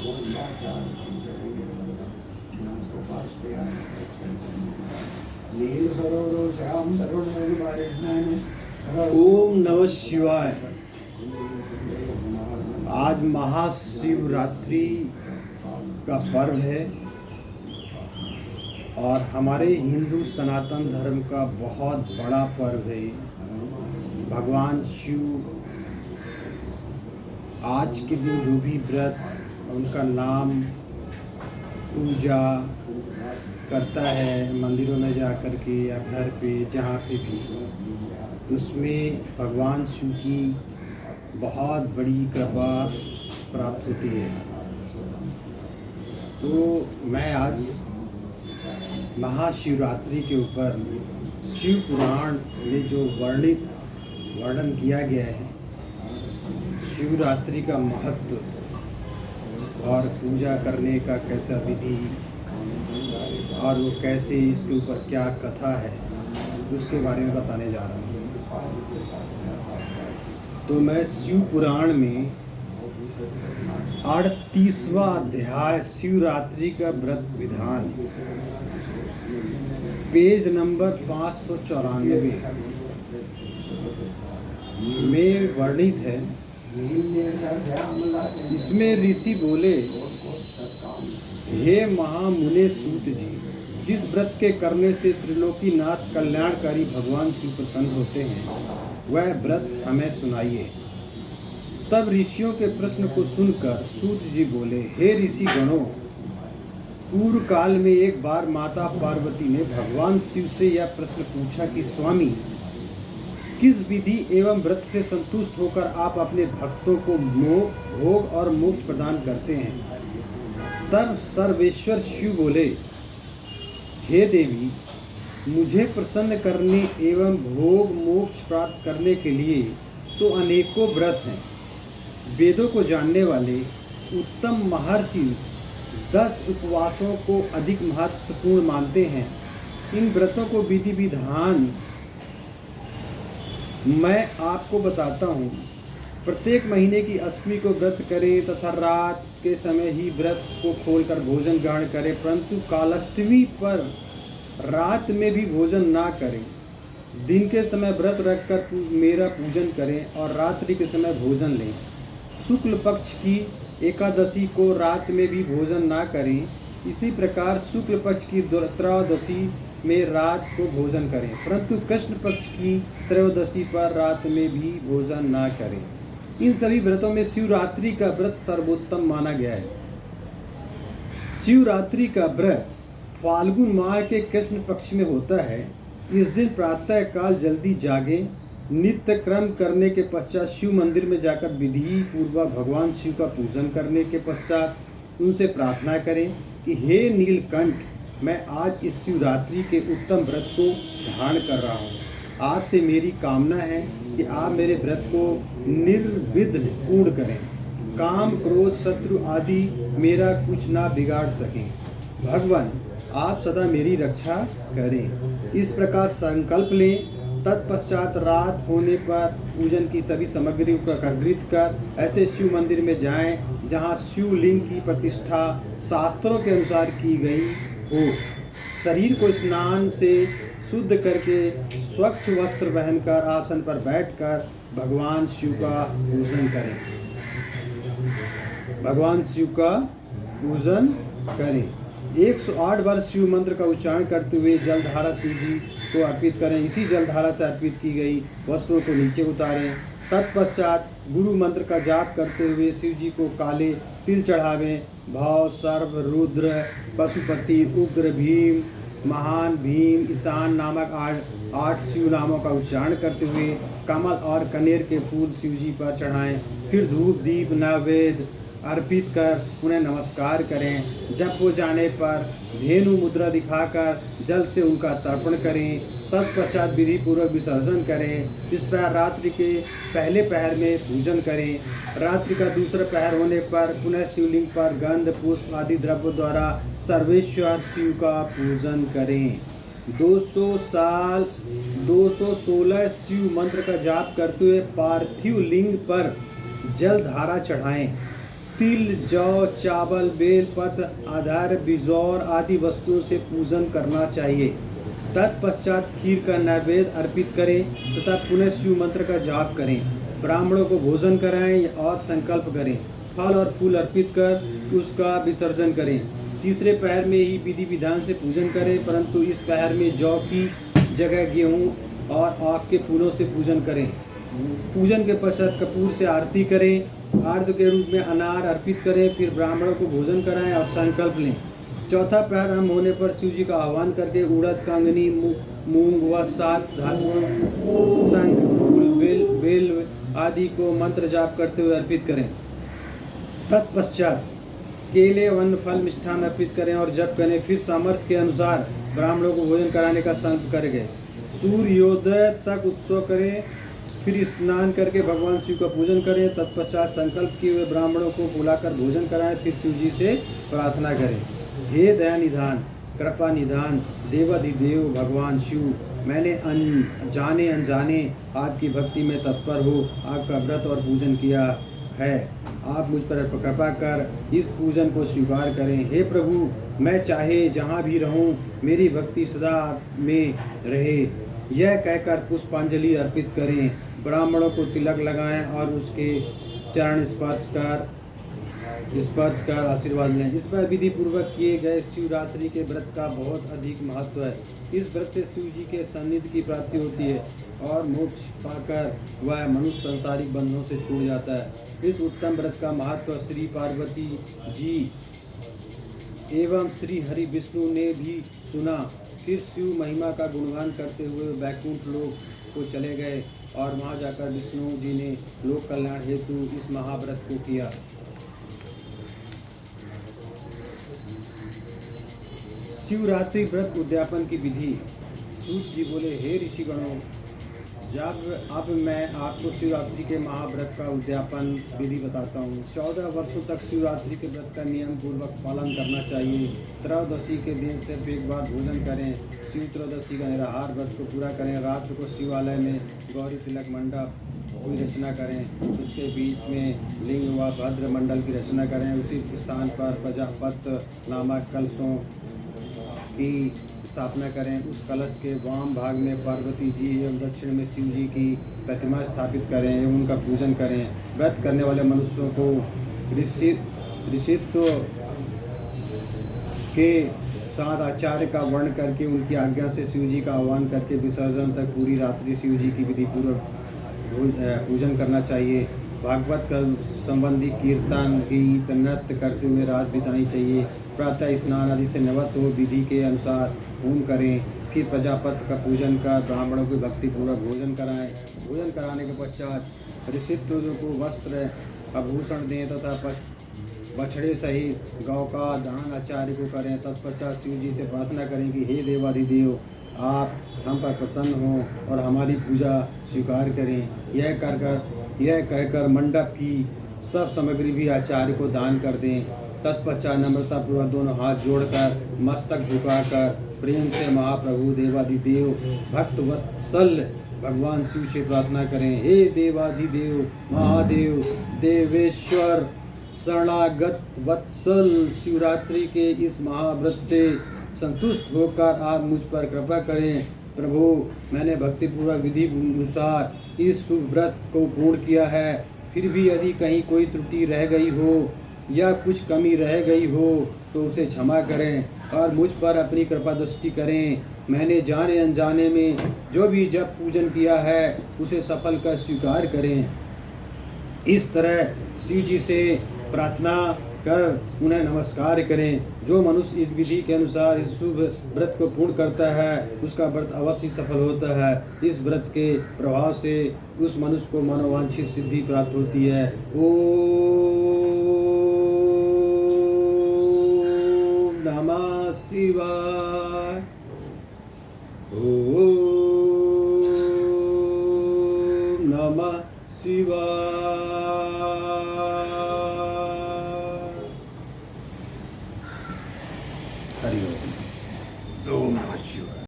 ओम नमः शिवाय। आज महाशिवरात्रि का पर्व है और हमारे हिंदू सनातन धर्म का बहुत बड़ा पर्व है। भगवान शिव आज के दिन जो भी व्रत उनका नाम पूजा करता है मंदिरों में जा कर के या घर पे जहाँ पे भी, उसमें भगवान शिव की बहुत बड़ी कृपा प्राप्त होती है। तो मैं आज महाशिवरात्रि के ऊपर शिव पुराण में जो वर्णन किया गया है, शिवरात्रि का महत्व और पूजा करने का कैसा विधि और वो कैसे, इसके ऊपर क्या कथा है, उसके बारे में बताने जा रहा हूँ। तो मैं शिव पुराण में 38वां अध्याय शिवरात्रि का व्रत विधान पेज नंबर 594 में वर्णित है। इसमें ऋषि बोले, हे महामुने सूत जी, जिस व्रत के करने से त्रिलोकीनाथ कल्याणकारी भगवान शिव प्रसन्न होते हैं, वह व्रत हमें सुनाइए। तब ऋषियों के प्रश्न को सुनकर सूत जी बोले, हे ऋषि गणों, पूर्व काल में एक बार माता पार्वती ने भगवान शिव से यह प्रश्न पूछा कि स्वामी, किस विधि एवं व्रत से संतुष्ट होकर आप अपने भक्तों को भोग और मोक्ष प्रदान करते हैं। तब सर्वेश्वर शिव बोले, हे देवी, मुझे प्रसन्न करने एवं भोग मोक्ष प्राप्त करने के लिए तो अनेकों व्रत हैं। वेदों को जानने वाले उत्तम महर्षि 10 उपवासों को अधिक महत्वपूर्ण मानते हैं। इन व्रतों को विधि विधान मैं आपको बताता हूँ। प्रत्येक महीने की अष्टमी को व्रत करें तथा रात के समय ही व्रत को खोलकर भोजन ग्रहण करें, परंतु कालाष्टमी पर रात में भी भोजन ना करें। दिन के समय व्रत रखकर मेरा पूजन करें और रात्रि के समय भोजन लें। शुक्ल पक्ष की एकादशी को रात में भी भोजन ना करें। इसी प्रकार शुक्ल पक्ष की त्रयोदशी में रात को भोजन करें, परंतु कृष्ण पक्ष की त्रयोदशी पर रात में भी भोजन ना करें। इन सभी व्रतों में शिवरात्रि का व्रत सर्वोत्तम माना गया है। शिवरात्रि का व्रत फाल्गुन माह के कृष्ण पक्ष में होता है। इस दिन प्रातः काल जल्दी जागें। नित्य क्रम करने के पश्चात शिव मंदिर में जाकर विधि पूर्वक भगवान शिव का पूजन करने के पश्चात उनसे प्रार्थना करें कि हे नीलकंठ, मैं आज इस शिवरात्रि के उत्तम व्रत को धारण कर रहा हूँ। आपसे मेरी कामना है कि आप मेरे व्रत को निर्विघ्न पूर्ण करें। काम क्रोध शत्रु आदि मेरा कुछ ना बिगाड़ सकें। भगवान, आप सदा मेरी रक्षा करें। इस प्रकार संकल्प लें। तत्पश्चात रात होने पर पूजन की सभी सामग्री को एकत्रित कर ऐसे शिव मंदिर में जाएं जहां शिवलिंग की प्रतिष्ठा शास्त्रों के अनुसार की गई हो। शरीर को स्नान से शुद्ध करके स्वच्छ वस्त्र पहनकर आसन पर बैठकर भगवान शिव का पूजन करें। भगवान शिव का पूजन करें। 108 बार शिव मंत्र का उच्चारण करते हुए जलधारा शिव जी को अर्पित करें। इसी जलधारा से अर्पित की गई वस्त्रों को नीचे उतारें। तत्पश्चात गुरु मंत्र का जाप करते हुए शिव जी को काले तिल चढ़ावें। भव, सर्व, रुद्र, पशुपति, उग्र, भीम, महान, भीम, ईशान नामक 8 शिव नामों का उच्चारण करते हुए कमल और कनेर के फूल शिव जी पर चढ़ाएं। फिर धूप दीप नैवेद्य अर्पित कर उन्हें नमस्कार करें। जब हो जाने पर धेनु मुद्रा दिखाकर जल से उनका तर्पण करें। तत्पश्चात विधि पूर्वक विसर्जन करें। इस प्रकार रात्रि के पहले पहर में पूजन करें। रात्रि का दूसरा पहर होने पर पुनः शिवलिंग पर गंध पुष्प आदि द्रव्य द्वारा सर्वेश्वर शिव का पूजन करें। 216 शिव मंत्र का जाप करते हुए पार्थिव लिंग पर जल धारा चढ़ाएं। तिल, जौ, चावल, बेल पत्र, आधार, बिजौर आदि वस्तुओं से पूजन करना चाहिए। तत्पश्चात खीर का नैवेद्य अर्पित करें तथा पुनः शिव मंत्र का जाप करें। ब्राह्मणों को भोजन कराएं और संकल्प करें। फल और फूल अर्पित कर उसका विसर्जन करें। तीसरे पहर में ही विधि विधान से पूजन करें, परंतु इस पहर में जौ की जगह गेहूँ और आक के फूलों से पूजन करें। पूजन के पश्चात कपूर से आरती करें। आरती के रूप में अनार अर्पित करें। फिर ब्राह्मणों को भोजन कराएं और संकल्प लें। चौथा प्रारंभ होने पर शिव जी का आह्वान करके उड़द, कांगनी, मूंग व 7 धातुओं, शंख, फूल, बेल आदि को मंत्र जाप करते हुए अर्पित करें। तत्पश्चात केले, वन, फल, मिष्ठान अर्पित करें और जप करें। फिर सामर्थ्य के अनुसार ब्राह्मणों को भोजन कराने का संकल्प करेंगे। सूर्योदय तक उत्सव करें। फिर स्नान करके भगवान शिव का पूजन करें। तत्पश्चात संकल्प किए हुए ब्राह्मणों को बुलाकर भोजन कराएं। फिर शिव जी से प्रार्थना करें। हे दया निधान, कृपा निधान, देवाधिदेव भगवान शिव, मैंने जाने अनजाने आपकी भक्ति में तत्पर हो आपका व्रत और पूजन किया है। आप मुझ पर कृपा कर इस पूजन को स्वीकार करें। हे प्रभु, मैं चाहे जहाँ भी रहूँ मेरी भक्ति सदा में रहे। यह कहकर पुष्पांजलि अर्पित करें। ब्राह्मणों को तिलक लगाएं और उसके चरण स्पर्श कर आशीर्वाद लें। इस पर विधि पूर्वक किए गए शिवरात्रि के व्रत का बहुत अधिक महत्व है। इस व्रत से शिव जी के सानिध्य की प्राप्ति होती है और मोक्ष पाकर वह मनुष्य संसारिक बंधनों से छूट जाता है। इस उत्तम व्रत का महत्व श्री पार्वती जी एवं श्री हरि विष्णु ने भी सुना। फिर शिव महिमा का गुणगान करते हुए वैकुंठ लोक को चले गए और वहाँ जाकर विष्णु जी ने लोक कल्याण हेतु इस महाव्रत को किया। शिवरात्रि व्रत उद्यापन की विधि। सूत जी बोले, हे ऋषिगणों, जब अब मैं आपको शिवरात्रि के महाव्रत का उद्यापन विधि बताता हूँ। 14 वर्षों तक शिवरात्रि के व्रत का नियम पूर्वक पालन करना चाहिए। त्रयोदशी के दिन सिर्फ एक बार भोजन करें। शिव त्रयोदशी का निराहार व्रत को पूरा करें। रात को शिवालय में गौरी तिलक मंडप की रचना करें। उसके बीच में लिंग व भद्र मंडल की रचना करें। उसी स्थान पर प्रजापत नामक कलशों की स्थापना करें। उस कलश के वाम भाग में पार्वती जी एवं दक्षिण में शिव जी की प्रतिमा स्थापित करें एवं उनका पूजन करें। व्रत करने वाले मनुष्यों को ऋषित्व के साथ आचार्य का वर्ण करके उनकी आज्ञा से शिव जी का आह्वान करके विसर्जन तक पूरी रात्रि शिव जी की विधि पूर्वक पूजन करना चाहिए। भागवत का संबंधी कीर्तन, गीत, नृत्य करते हुए रात बितानी चाहिए। प्रातः स्नान आदि से निवृत्त हो विधि के अनुसार होम करें। फिर प्रजापति का पूजन कर ब्राह्मणों को भक्तिपूर्वक भोजन कराएं। भोजन कराने के पश्चात ऋषित्व को वस्त्र आभूषण दें तथा बछड़े सहित गौ का दान आचार्य को करें। तत्पश्चात शिव जी से प्रार्थना करें कि हे देवाधिदेव, आप हम पर प्रसन्न हों और हमारी पूजा स्वीकार करें। यह कहकर मंडप की सब सामग्री भी आचार्य को दान कर दें। तत्पश्चात नम्रतापूर्वक दोनों हाथ जोड़कर मस्तक झुकाकर प्रेम से महाप्रभु देवाधिदेव भक्तवत्सल भगवान शिव से प्रार्थना करें। हे देवाधिदेव महादेव देवेश्वर शरणागत वत्सल, शिवरात्रि के इस महाव्रत से संतुष्ट होकर आप मुझ पर कृपा करें। प्रभु, मैंने भक्तिपूर्वक विधि अनुसार इस शुभ व्रत को पूर्ण किया है। फिर भी यदि कहीं कोई त्रुटि रह गई हो या कुछ कमी रह गई हो तो उसे क्षमा करें और मुझ पर अपनी कृपा दृष्टि करें। मैंने जाने अनजाने में जो भी जप पूजन किया है उसे सफल कर स्वीकार करें। इस तरह शिव जी से प्रार्थना कर उन्हें नमस्कार करें। जो मनुष्य इस विधि के अनुसार इस शुभ व्रत को पूर्ण करता है उसका व्रत अवश्य सफल होता है। इस व्रत के प्रभाव से उस मनुष्य को मनोवांछित सिद्धि प्राप्त होती है। ओम नमः शिवाय। ओम नमः शिवाय।